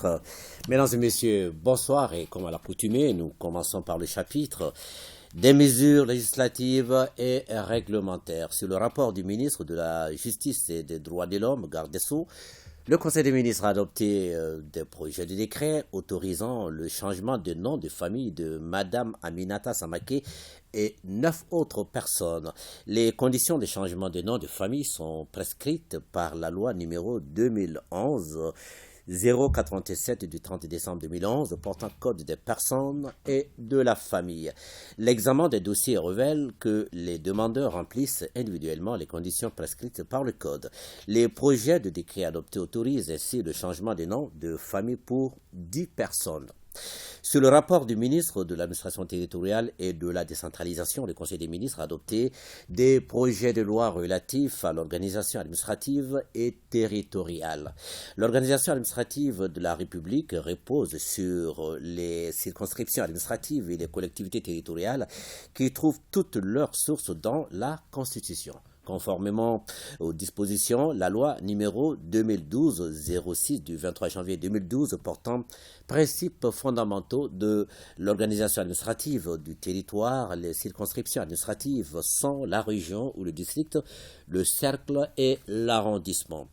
ministre. Mesdames et messieurs, bonsoir et comme à l'accoutumée, nous commençons par le chapitre des mesures législatives et réglementaires. Sur le rapport du ministre de la Justice et des Droits de l'Homme, garde des Sceaux, le Conseil des ministres a adopté des projets de décret autorisant le changement de nom de famille de Madame Aminata Samake et 9 autres personnes. Les conditions de changement de nom de famille sont prescrites par la loi numéro 2011 097 du 30 décembre 2011 portant code des personnes et de la famille. L'examen des dossiers révèle que les demandeurs remplissent individuellement les conditions prescrites par le code. Les projets de décret adoptés autorisent ainsi le changement de nom de famille pour 10 personnes. Sur le rapport du ministre de l'administration territoriale et de la décentralisation, le Conseil des ministres a adopté des projets de loi relatifs à l'organisation administrative et territoriale. L'organisation administrative de la République repose sur les circonscriptions administratives et les collectivités territoriales qui trouvent toutes leurs sources dans la Constitution. Conformément aux dispositions, la loi numéro 2012-06 du 23 janvier 2012 portant principes fondamentaux de l'organisation administrative du territoire, les circonscriptions administratives sont la région ou le district, le cercle et l'arrondissement.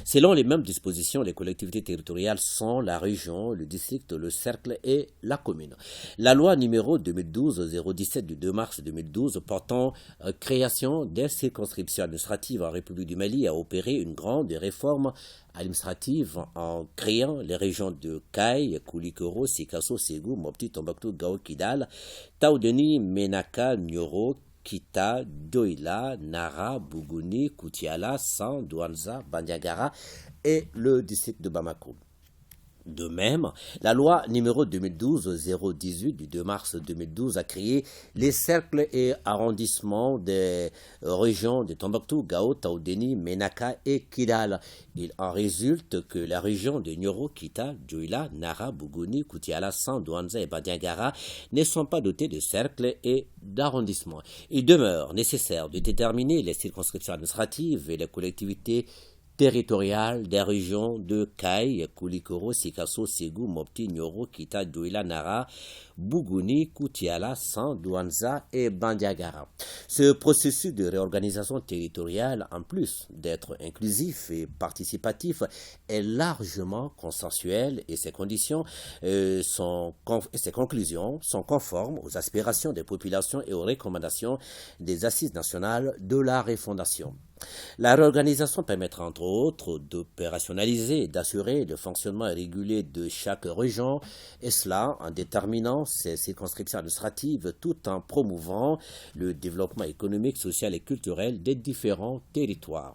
Selon les mêmes dispositions, les collectivités territoriales sont la région, le district, le cercle et la commune. La loi numéro 2012-017 du 2 mars 2012 portant création des circonscriptions administratives en République du Mali a opéré une grande réforme administrative en créant les régions de Kay, Koulikoro, Sikasso, Ségou, Mopti, Tombouctou, Gao, Kidal, Taoudeni, Menaka, Nyoro, Kita, Doila, Nara, Bougouni, Koutiala, San, Douanza, Bandiagara et le district de Bamako. De même, la loi numéro 2012-018 du 2 mars 2012 a créé les cercles et arrondissements des régions de Tombouctou, Gao, Taoudeni, Menaka et Kidal. Il en résulte que la région de Nyoro, Kita, Djoila, Nara, Bougouni, Koutiala, San, Douanza et Bandiagara ne sont pas dotés de cercles et d'arrondissements. Il demeure nécessaire de déterminer les circonscriptions administratives et les collectivités territoriales des régions de Kay, Koulikoro, Sikasso, Ségou, Mopti, Nyoro, Kita, Douila, Nara, Bougouni, Koutiala, San, Douanza et Bandiagara. Ce processus de réorganisation territoriale, en plus d'être inclusif et participatif, est largement consensuel et ses conclusions sont conformes aux aspirations des populations et aux recommandations des assises nationales de la refondation. La réorganisation permettra entre autres d'opérationnaliser et d'assurer le fonctionnement régulier de chaque région, et cela en déterminant ses circonscriptions administratives tout en promouvant le développement économique, social et culturel des différents territoires.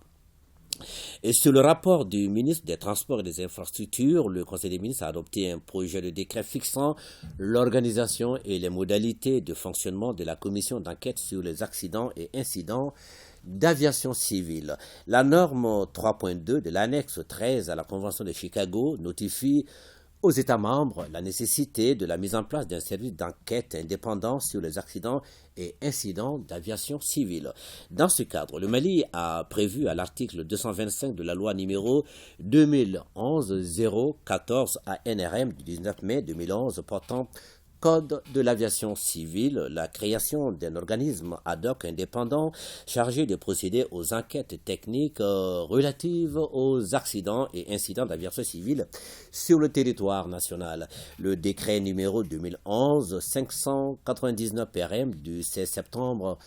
Et sur le rapport du ministre des Transports et des Infrastructures, le Conseil des ministres a adopté un projet de décret fixant l'organisation et les modalités de fonctionnement de la commission d'enquête sur les accidents et incidents d'aviation civile. La norme 3.2 de l'annexe 13 à la Convention de Chicago notifie aux États membres la nécessité de la mise en place d'un service d'enquête indépendant sur les accidents et incidents d'aviation civile. Dans ce cadre, le Mali a prévu à l'article 225 de la loi numéro 2011-014 ANRM du 19 mai 2011 portant Code de l'aviation civile, la création d'un organisme ad hoc indépendant chargé de procéder aux enquêtes techniques relatives aux accidents et incidents d'aviation civile sur le territoire national. Le décret numéro 2011-599 RM du 16 septembre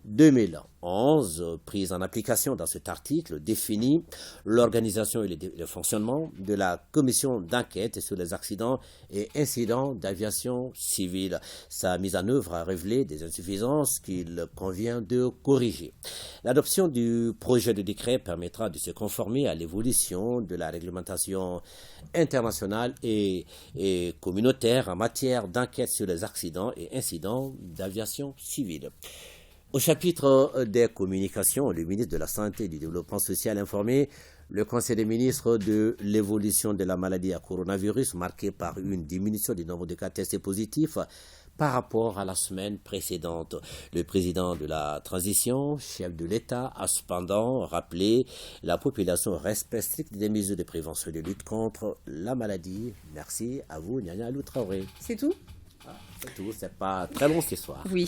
2011, prise en application dans cet article, définit l'organisation et le fonctionnement de la commission d'enquête sur les accidents et incidents d'aviation civile. Sa mise en œuvre a révélé des insuffisances qu'il convient de corriger. L'adoption du projet de décret permettra de se conformer à l'évolution de la réglementation internationale et communautaire en matière d'enquête sur les accidents et incidents d'aviation civile. Au chapitre des communications, le ministre de la Santé et du Développement social a informé Le Conseil des ministres de l'évolution de la maladie à coronavirus, marquée par une diminution du nombre de cas testés positifs par rapport à la semaine précédente. Le président de la transition, chef de l'État, a cependant rappelé la population respect strict des mesures de prévention et de lutte contre la maladie. Merci à vous, Nyanya Alou Traoré. C'est tout? C'est tout, c'est pas très long ce soir. Oui.